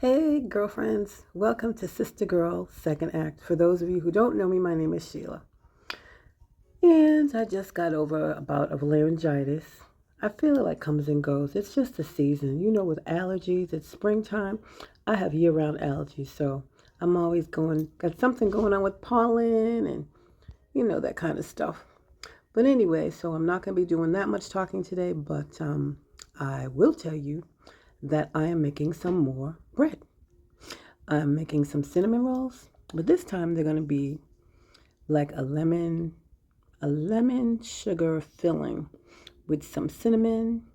Hey, girlfriends. Welcome to Sister Girl Second Act. For those of you who don't know me, my name is Sheila. And I just got over a bout of laryngitis. I feel it like comes and goes. It's just the season. You know, with allergies, it's springtime. I have year-round allergies, so I'm always got something going on with pollen and, that kind of stuff. But anyway, so I'm not going to be doing that much talking today, but I will tell you that I am making some more bread. I'm making some cinnamon rolls, but this time they're going to be like a lemon sugar filling with some cinnamon.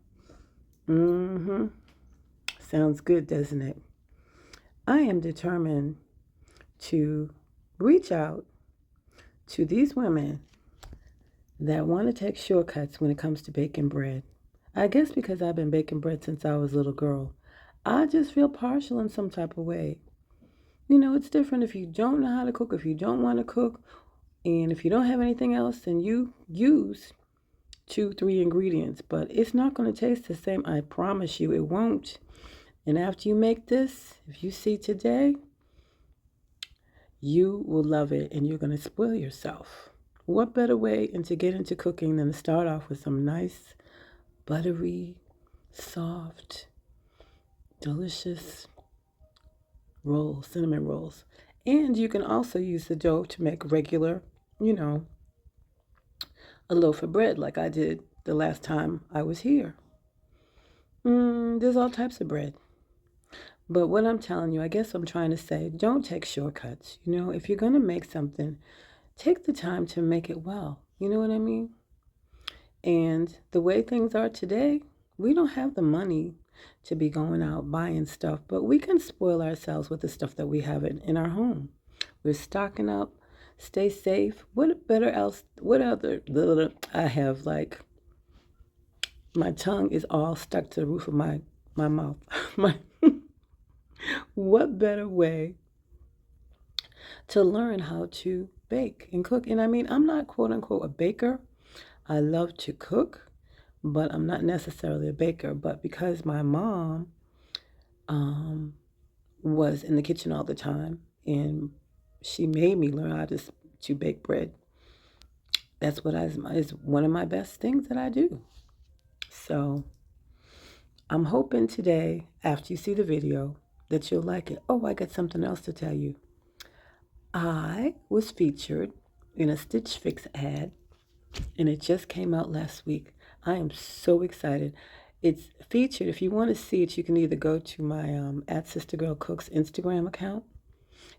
Sounds good, doesn't it? I am determined to reach out to these women that want to take shortcuts when it comes to baking bread. I guess because I've been baking bread since I was a little girl, I just feel partial in some type of way. It's different if you don't know how to cook, if you don't want to cook, and if you don't have anything else, then you use 2, 3 ingredients. But it's not going to taste the same. I promise you it won't. And after you make this, if you see today, you will love it and you're going to spoil yourself. What better way to get into cooking than to start off with some nice, buttery, soft, delicious rolls, cinnamon rolls. And you can also use the dough to make regular, a loaf of bread like I did the last time I was here. There's all types of bread. But what I'm telling you, I guess I'm trying to say, don't take shortcuts. If you're going to make something, take the time to make it well. You know what I mean? And the way things are today, we don't have the money to be going out buying stuff, but we can spoil ourselves with the stuff that we have in our home. We're stocking up, stay safe. What other, I have my tongue is all stuck to the roof of my mouth. What better way to learn how to bake and cook? And I mean, I'm not quote unquote a baker. I love to cook, but I'm not necessarily a baker. But because my mom was in the kitchen all the time and she made me learn how to bake bread, that's what is one of my best things that I do. So I'm hoping today, after you see the video, that you'll like it. Oh, I got something else to tell you. I was featured in a Stitch Fix ad, and it just came out last week. I am so excited. It's featured. If you want to see it, you can either go to my at Sister Girl Cooks Instagram account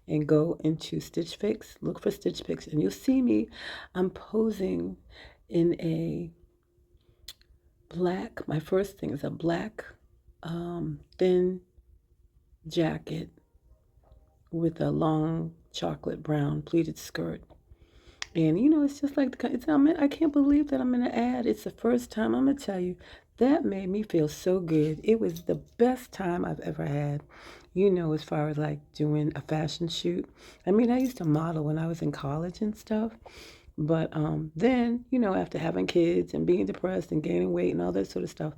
and go into Stitch Fix. Look for Stitch Fix, and you'll see me. I'm posing in a black. My first thing is a black thin jacket with a long chocolate brown pleated skirt. And it's just like I can't believe that I'm in an ad. It's the first time. I'm gonna tell you, that made me feel so good. It was the best time I've ever had. As far as like doing a fashion shoot. I mean, I used to model when I was in college and stuff. But then, after having kids and being depressed and gaining weight and all that sort of stuff,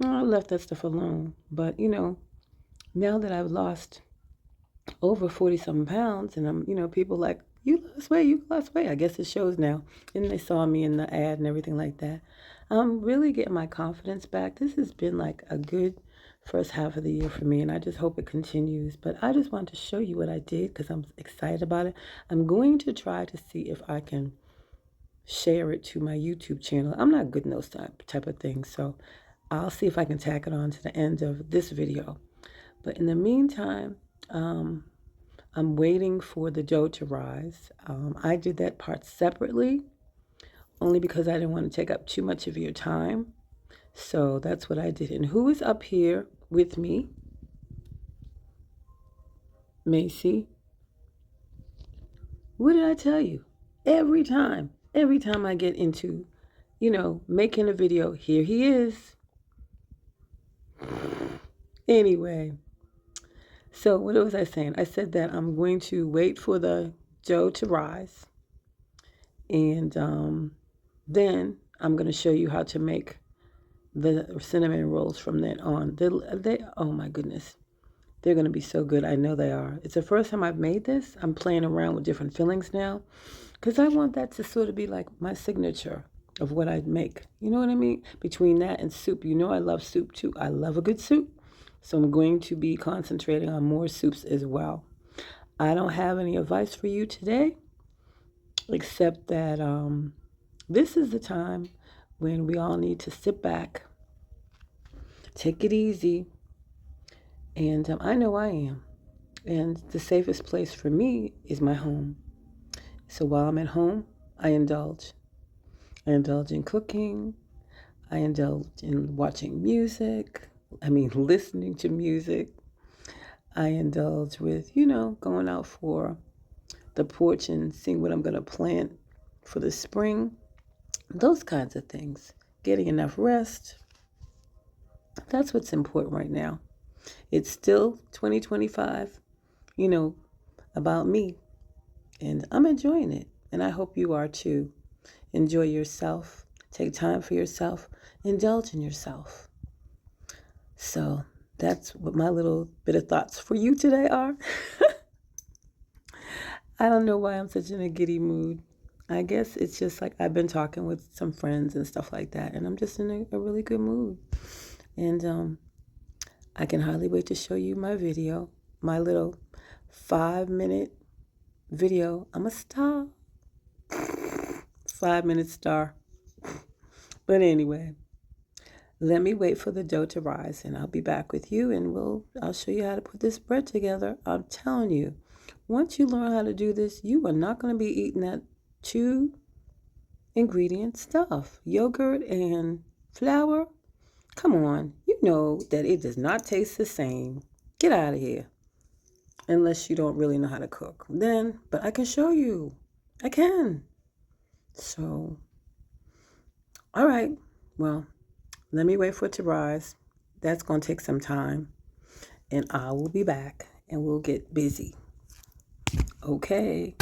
I left that stuff alone. But now that I've lost over 40-something pounds, and I'm, people like, you lost weight. I guess it shows now. And they saw me in the ad and everything like that. I'm really getting my confidence back. This has been like a good first half of the year for me, and I just hope it continues. But I just wanted to show you what I did because I'm excited about it. I'm going to try to see if I can share it to my YouTube channel. I'm not good in those type of things, so I'll see if I can tack it on to the end of this video. But in the meantime, I'm waiting for the dough to rise. I did that part separately, only because I didn't want to take up too much of your time. So that's what I did. And who is up here with me? Macy. What did I tell you? Every time I get into, making a video, here he is. Anyway. So what was I saying? I said that I'm going to wait for the dough to rise. And then I'm going to show you how to make the cinnamon rolls from then on. Oh my goodness. They're going to be so good. I know they are. It's the first time I've made this. I'm playing around with different fillings now because I want that to sort of be like my signature of what I make. You know what I mean? Between that and soup. You know I love soup too. I love a good soup. So I'm going to be concentrating on more soups as well. I don't have any advice for you today, except that this is the time when we all need to sit back, take it easy, and I know I am. And the safest place for me is my home. So while I'm at home, I indulge. I indulge in cooking. I indulge in watching music. Listening to music. I indulge with, going out for the porch and seeing what I'm going to plant for the spring. Those kinds of things. Getting enough rest. That's what's important right now. It's still 2025, about me. And I'm enjoying it. And I hope you are too. Enjoy yourself. Take time for yourself. Indulge in yourself. So that's what my little bit of thoughts for you today are. I don't know why I'm such in a giddy mood. I guess it's just like I've been talking with some friends and stuff like that. And I'm just in a really good mood. And I can hardly wait to show you my video. My little 5-minute video. I'm a star. 5-minute star. But anyway, let me wait for the dough to rise and I'll be back with you and I'll show you how to put this bread together. I'm telling you, once you learn how to do this, you are not going to be eating that 2-ingredient stuff. Yogurt and flour. Come on, you know that it does not taste the same. Get out of here. Unless you don't really know how to cook. But I can show you. I can. So, all right. Well, let me wait for it to rise. That's going to take some time. And I will be back and we'll get busy. Okay.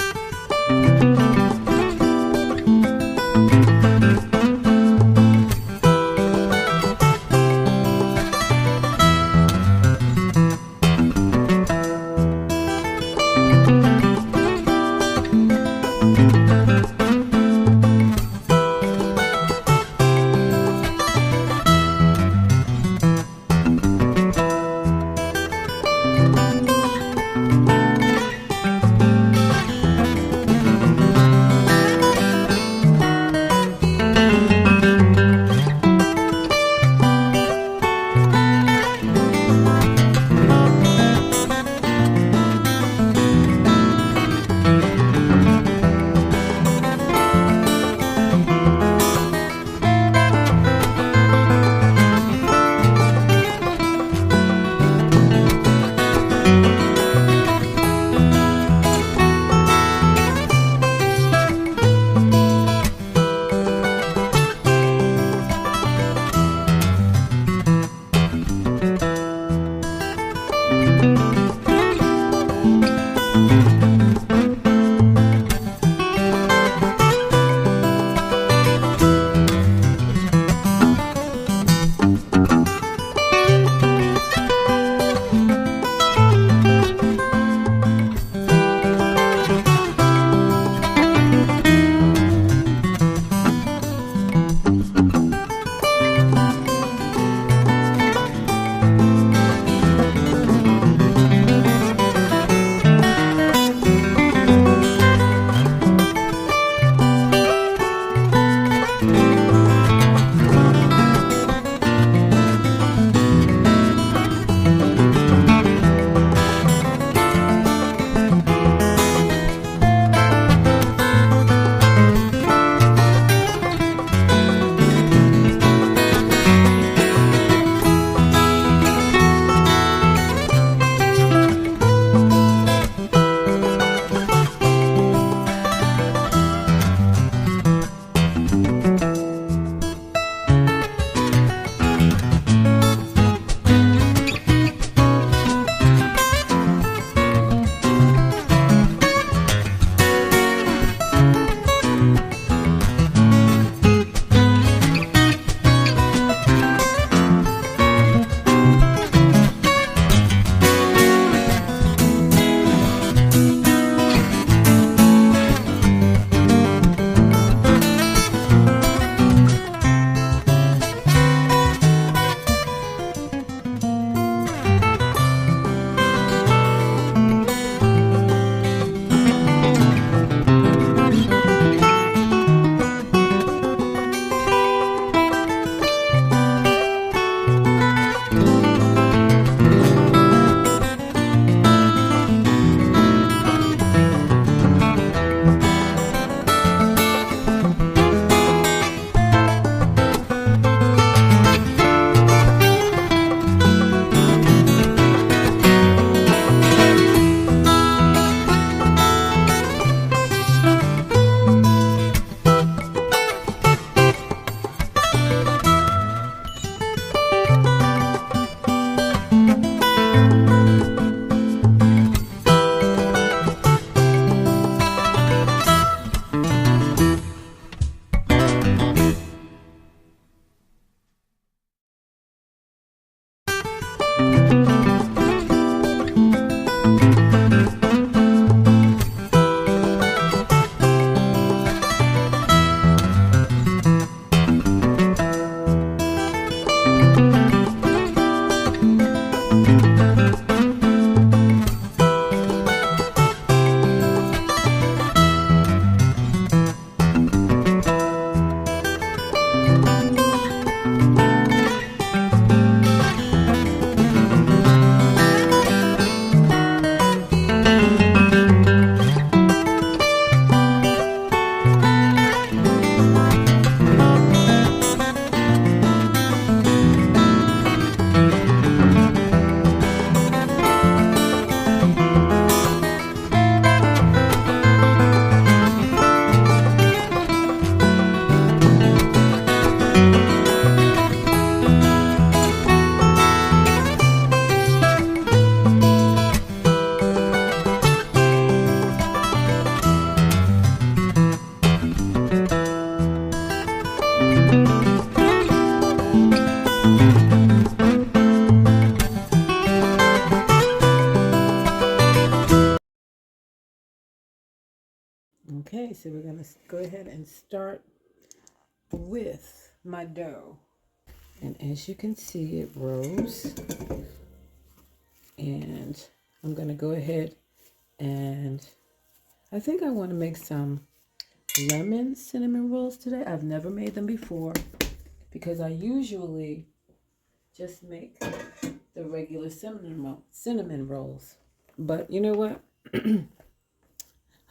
Okay, so we're going to go ahead and start with my dough. And as you can see, it rose. And I'm going to go ahead and I think I want to make some lemon cinnamon rolls today. I've never made them before because I usually just make the regular cinnamon rolls. But you know what?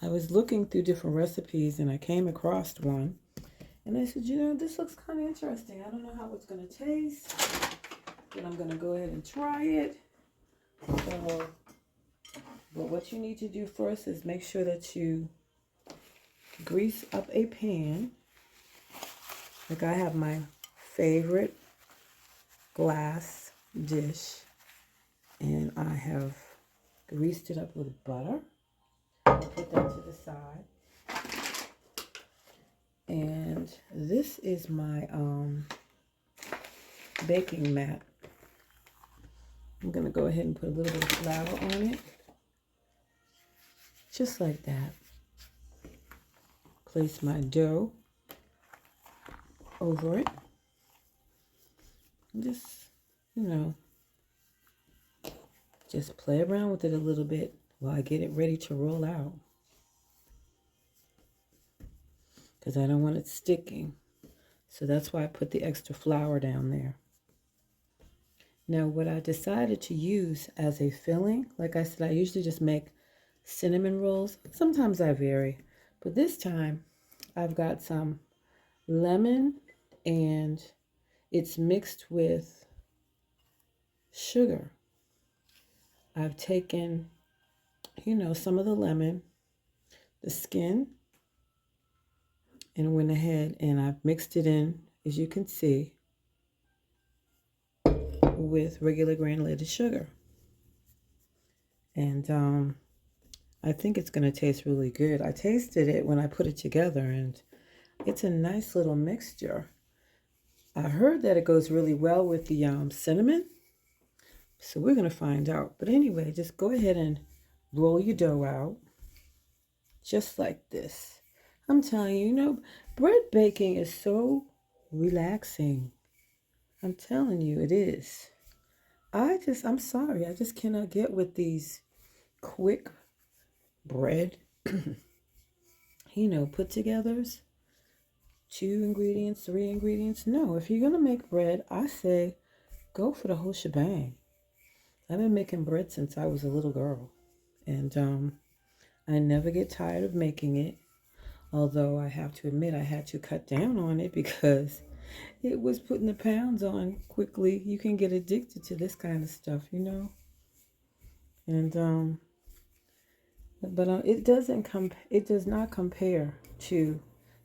I was looking through different recipes and I came across one. And I said, you know, this looks kind of interesting. I don't know how it's going to taste, but I'm going to go ahead and try it. So, but what you need to do first is make sure that you grease up a pan. Like I have my favorite glass dish, and I have greased it up with butter. I'll put that to the side. And this is my baking mat. I'm going to go ahead and put a little bit of flour on it. Just like that. Place my dough over it. Just, you know, just play around with it a little bit while I get it ready to roll out. Because I don't want it sticking. So that's why I put the extra flour down there. Now what I decided to use as a filling, like I said, I usually just make cinnamon rolls. Sometimes I vary. But this time I've got some lemon and it's mixed with sugar. I've taken, you know, some of the lemon, the skin, and went ahead and I've mixed it in, as you can see, with regular granulated sugar. And I think it's going to taste really good. I tasted it when I put it together, and it's a nice little mixture. I heard that it goes really well with the cinnamon, so we're going to find out. But anyway, just go ahead and roll your dough out, just like this. I'm telling you, you know, bread baking is so relaxing. I'm telling you, it is. I'm sorry, I just cannot get with these quick bread, you know, put togethers. 2 ingredients, 3 ingredients. No, if you're going to make bread, I say go for the whole shebang. I've been making bread since I was a little girl. And I never get tired of making it. Although I have to admit I had to cut down on it because it was putting the pounds on quickly. You can get addicted to this kind of stuff, you know. And but it does not compare to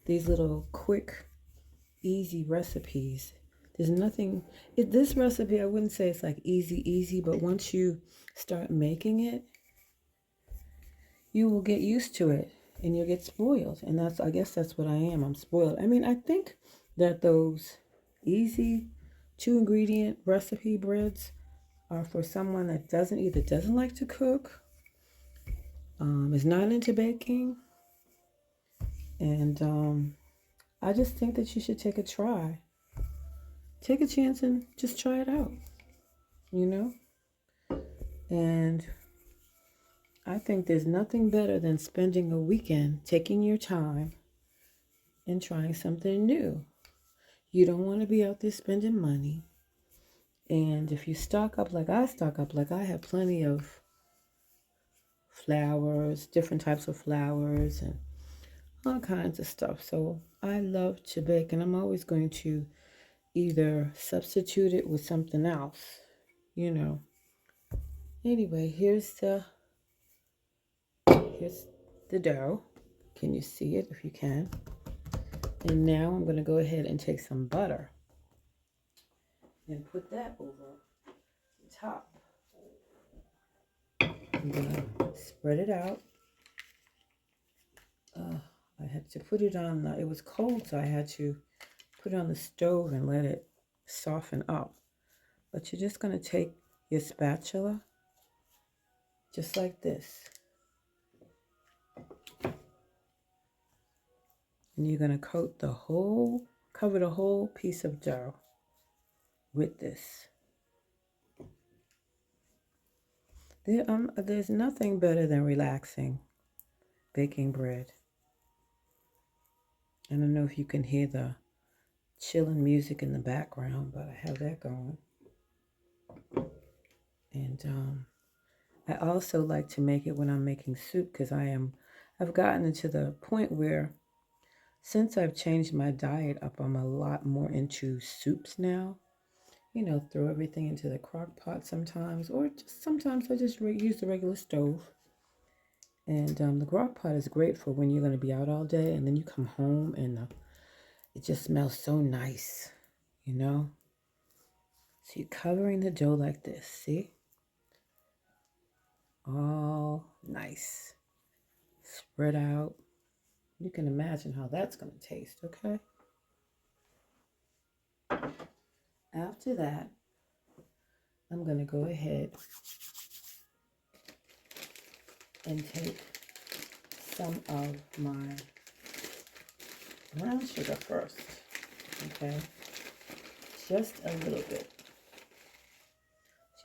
these little quick, easy recipes. There's nothing. This recipe, I wouldn't say it's like easy, but once you start making it, you will get used to it and you'll get spoiled. And I guess that's what I am. I'm spoiled. I mean, I think that those easy 2-ingredient recipe breads are for someone that doesn't like to cook, is not into baking, and I just think that you should take a try. Take a chance and just try it out, you know? And I think there's nothing better than spending a weekend taking your time and trying something new. You don't want to be out there spending money. And if you stock up like I have plenty of flowers, different types of flowers, and all kinds of stuff. So I love to bake, and I'm always going to either substitute it with something else, you know. Anyway, here's the dough. Can you see it? If you can. And now I'm going to go ahead and take some butter and put that over the top. I'm going to spread it out. I had to put it on, it was cold, so I had to put it on the stove and let it soften up. But you're just going to take your spatula, just like this. And you're going to cover the whole piece of dough with this. There's nothing better than relaxing baking bread. I don't know if you can hear the chilling music in the background, but I have that going. And I also like to make it when I'm making soup because I've gotten to the point where since I've changed my diet up, I'm a lot more into soups now. You know, throw everything into the crock pot sometimes, or just sometimes I just use the regular stove. And the crock pot is great for when you're going to be out all day and then you come home and it just smells so nice, you know? So you're covering the dough like this, see? All nice. Spread out. You can imagine how that's going to taste, okay? After that, I'm going to go ahead and take some of my brown sugar first, okay? Just a little bit.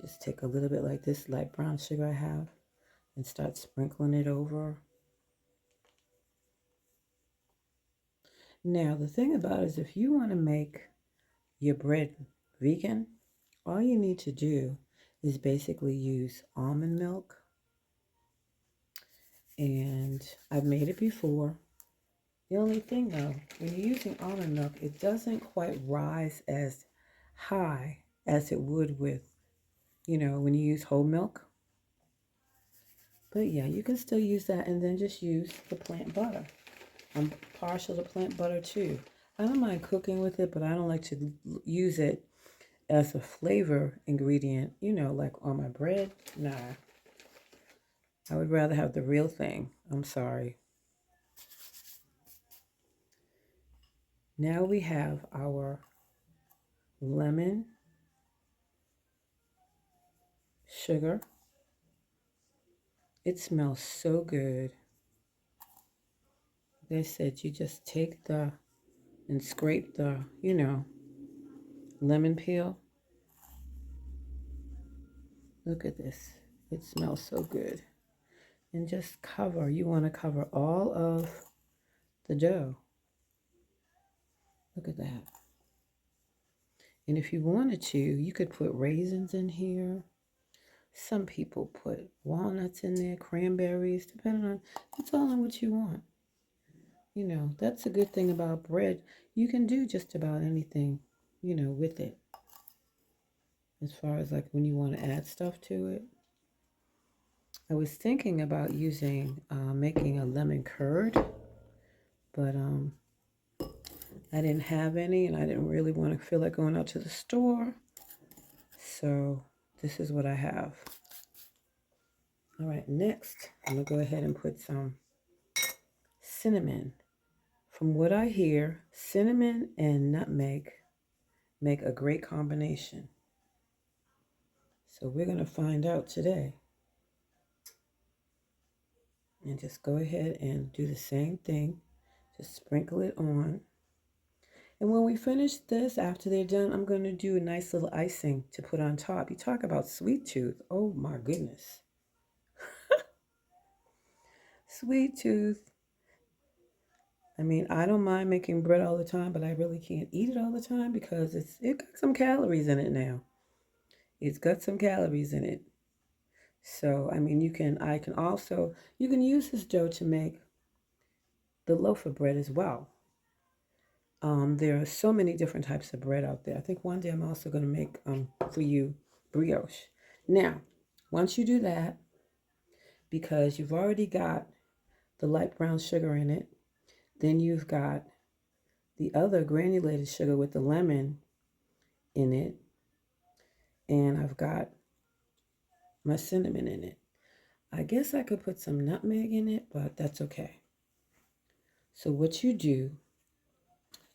Just take a little bit like this light brown sugar I have and start sprinkling it over. Now, the thing about it is if you want to make your bread vegan, all you need to do is basically use almond milk. And I've made it before. The only thing though, when you're using almond milk, it doesn't quite rise as high as it would with, you know, when you use whole milk. But yeah, you can still use that and then just use the plant butter. I'm partial to plant butter too. I don't mind cooking with it, but I don't like to use it as a flavor ingredient, you know, like on my bread. Nah. I would rather have the real thing. I'm sorry. Now we have our lemon, sugar. It smells so good. Like I said, you just take and scrape the, you know, lemon peel. Look at this. It smells so good. And just cover. You want to cover all of the dough. Look at that. And if you wanted to, you could put raisins in here. Some people put walnuts in there, cranberries, depending on, it's all on what you want. You know, that's a good thing about bread. You can do just about anything, you know, with it. As far as like when you want to add stuff to it. I was thinking about making a lemon curd, but I didn't have any and I didn't really want to feel like going out to the store. So this is what I have. All right, next, I'm going to go ahead and put some cinnamon. From what I hear, cinnamon and nutmeg make a great combination. So we're going to find out today. And just go ahead and do the same thing. Just sprinkle it on. And when we finish this, after they're done, I'm going to do a nice little icing to put on top. You talk about sweet tooth. Oh my goodness. Sweet tooth. I mean, I don't mind making bread all the time, but I really can't eat it all the time because it got some calories in it now. It's got some calories in it. So, I mean, you can use this dough to make the loaf of bread as well. There are so many different types of bread out there. I think one day I'm also going to make for you brioche. Now, once you do that, because you've already got the light brown sugar in it, then you've got the other granulated sugar with the lemon in it, and I've got my cinnamon in it. I guess I could put some nutmeg in it, but that's okay. So what you do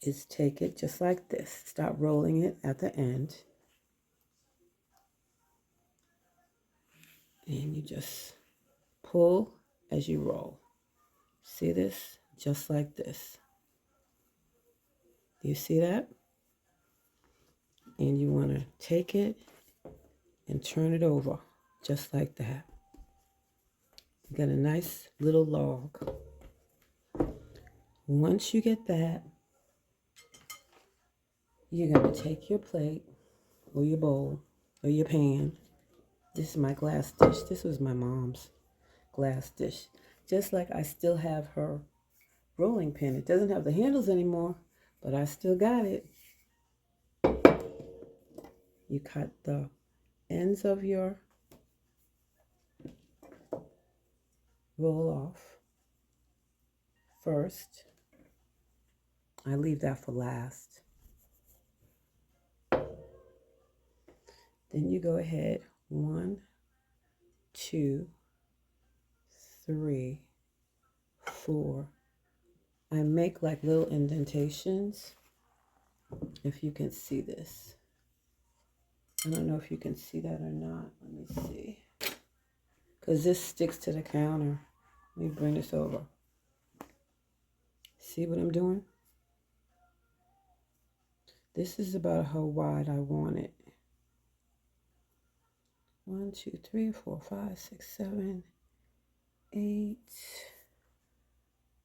is take it just like this. Start rolling it at the end. And you just pull as you roll. See this? Just like this. You see that? And you want to take it and turn it over just like that. You got a nice little log. Once you get that, you're going to take your plate or your bowl or your pan. This is my glass dish. This was my mom's glass dish. Just like I still have her rolling pin. It doesn't have the handles anymore, but I still got it. You cut the ends of your roll off first. I leave that for last. Then you go ahead, 1, 2, 3, 4. I make like little indentations, if you can see this. I don't know if you can see that or not. Let me see. Because this sticks to the counter. Let me bring this over. See what I'm doing? This is about how wide I want it. 1, 2, 3, 4, 5, 6, 7, 8,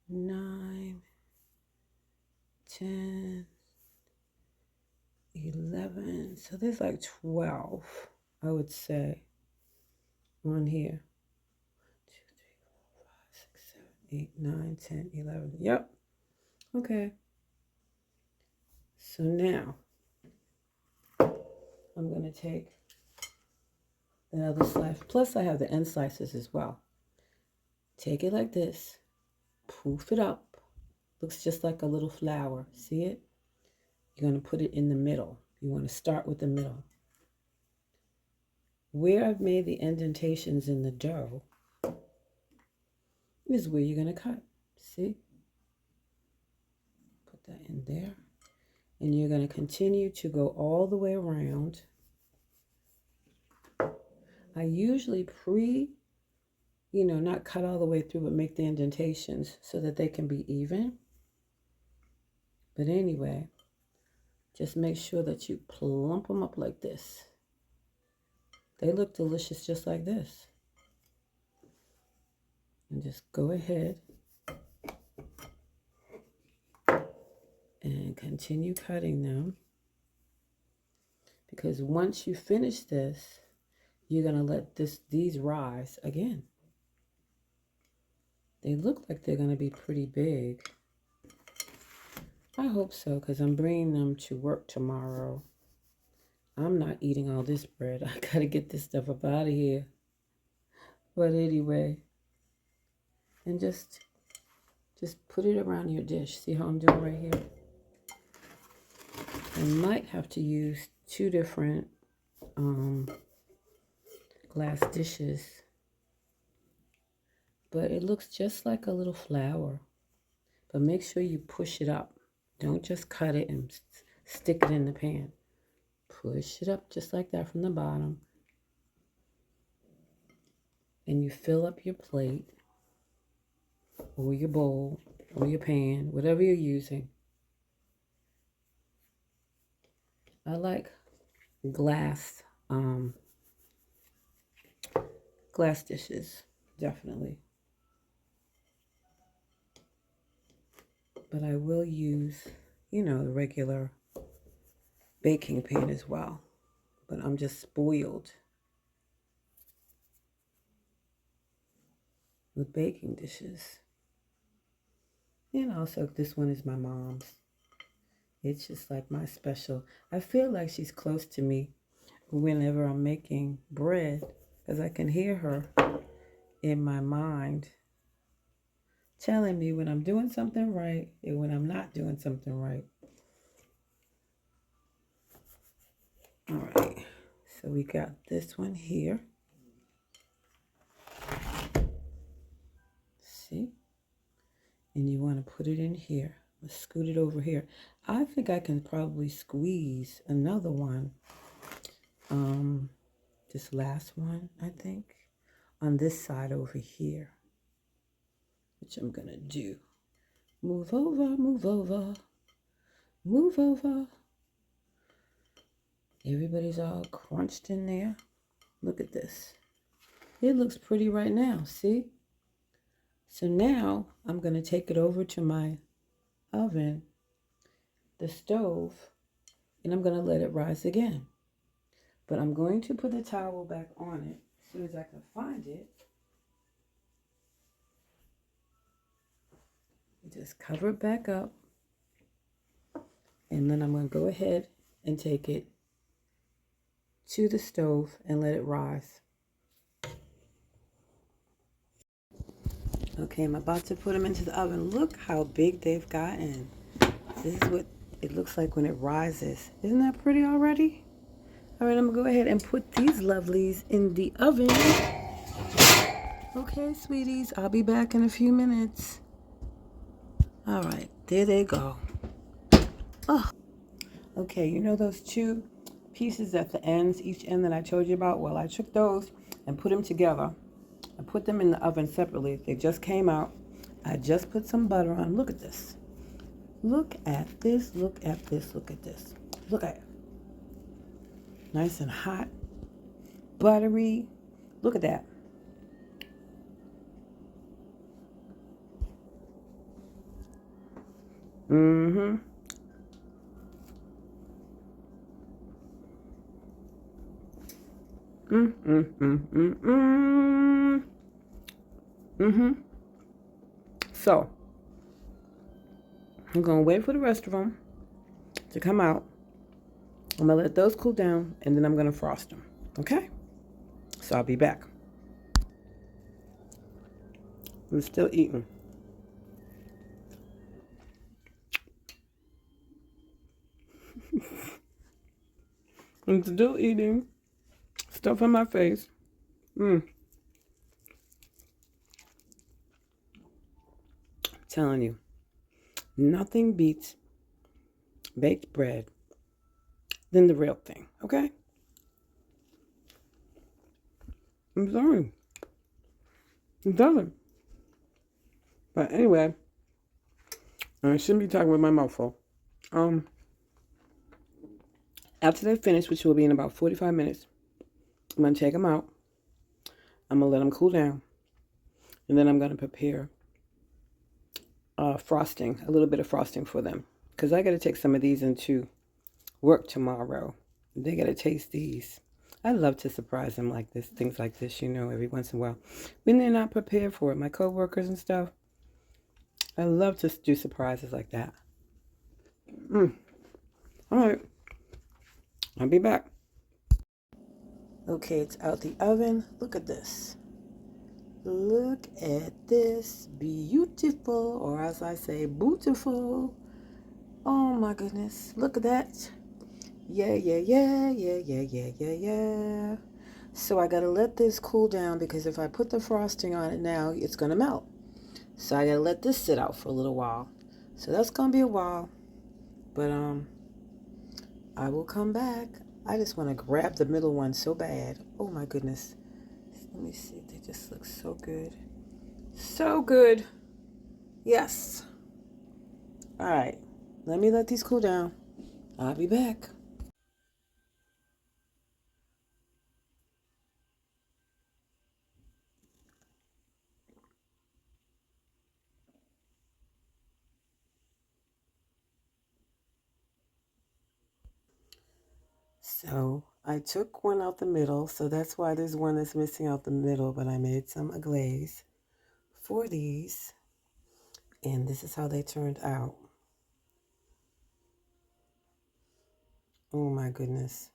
9, 10, 11. So there's like 12, I would say, on here. 2, 3, 4, 5, 6, 7, 8, 9, 10, 11. Yep. Okay. So now I'm going to take the other slice. Plus I have the end slices as well. Take it like this. Poof it up. Looks just like a little flower. See it? You're going to put it in the middle. You want to start with the middle. Where I've made the indentations in the dough is where you're going to cut. See? Put that in there. And you're going to continue to go all the way around. I usually not cut all the way through, but make the indentations so that they can be even. But anyway, just make sure that you plump them up like this. They look delicious just like this. And just go ahead and continue cutting them. Because once you finish this, you're going to let these rise again. They look like they're going to be pretty big. I hope so, because I'm bringing them to work tomorrow. I'm not eating all this bread. I got to get this stuff up out of here. But anyway, and just put it around your dish. See how I'm doing right here? I might have to use 2 different glass dishes. But it looks just like a little flower. But make sure you push it up. Don't just cut it and stick it in the pan. Push it up just like that from the bottom. And you fill up your plate or your bowl or your pan, whatever you're using. I like glass dishes, definitely. But I will use, the regular baking pan as well. But I'm just spoiled with baking dishes. And also, this one is my mom's. It's just like my special. I feel like she's close to me whenever I'm making bread, because I can hear her in my mind telling me when I'm doing something right and when I'm not doing something right. All right, so we got this one here. See? And you want to put it in here. Let's scoot it over here. I think I can probably squeeze another one. This last one, I think, on this side over here, which I'm going to do. Move over, move over. Move over. Everybody's all crunched in there. Look at this. It looks pretty right now, see? So now I'm going to take it over to my oven, the stove, and I'm going to let it rise again. But I'm going to put the towel back on it as soon as I can find it. Just cover it back up. And then I'm going to go ahead and take it to the stove and let it rise. Okay, I'm about to put them into the oven. Look how big they've gotten. This is what it looks like when it rises. Isn't that pretty already? All right, I'm going to go ahead and put these lovelies in the oven. Okay, sweeties, I'll be back in a few minutes. All right, there they go. Oh, okay, you know those two pieces at the ends, each end that I told you about? Well, I took those and put them together. I put them in the oven separately. They just came out. I just put some butter on. Look at this. Look at this. Look at this. Look at this. Look at it. Nice and hot. Buttery. Look at that. Mm-hmm. Mm-hmm. So, I'm going to wait for the rest of them to come out. I'm going to let those cool down, and then I'm going to frost them. Okay? So, I'll be back. I'm still eating. I'm still eating. Stuff on my face. I'm telling you, nothing beats baked bread than the real thing. Okay? I'm sorry. It doesn't. But anyway, I shouldn't be talking with my mouth full. After they finish, which will be in about 45 minutes, I'm going to take them out. I'm going to let them cool down. And then I'm going to prepare frosting, a little bit of frosting for them. Because I got to take some of these into work tomorrow. They got to taste these. I love to surprise them like this, things like this, you know, every once in a while. When they're not prepared for it, my coworkers and stuff, I love to do surprises like that. All right. I'll be back. Okay, it's out the oven. Look at this. Look at this. Beautiful, or as I say, beautiful. Oh my goodness. Look at that. Yeah, yeah, yeah, yeah, yeah, yeah, yeah, yeah. So I gotta let this cool down because if I put the frosting on it now, it's gonna melt. So I gotta let this sit out for a little while. So that's gonna be a while. But I will come back. I just want to grab the middle one so bad. Oh my goodness. Let me see. They just look so good. So good. Yes. All right. Let me let these cool down. I'll be back. So I took one out the middle. So that's why there's one that's missing out the middle. But I made some a glaze for these. And this is how they turned out. Oh my goodness.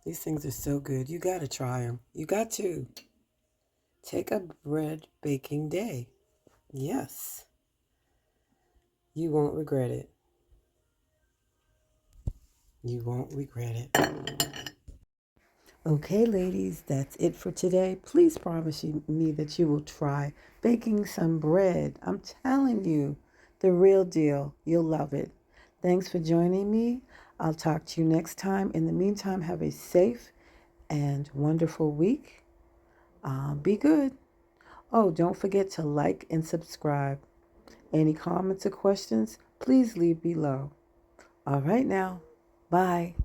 These things are so good. You got to try them. You got to. Take a bread baking day. Yes. You won't regret it. You won't regret it. Okay, ladies, that's it for today. Please promise me that you will try baking some bread. I'm telling you, the real deal. You'll love it. Thanks for joining me. I'll talk to you next time. In the meantime, have a safe and wonderful week. Be good. Oh, don't forget to like and subscribe. Any comments or questions, please leave below. All right now. Bye.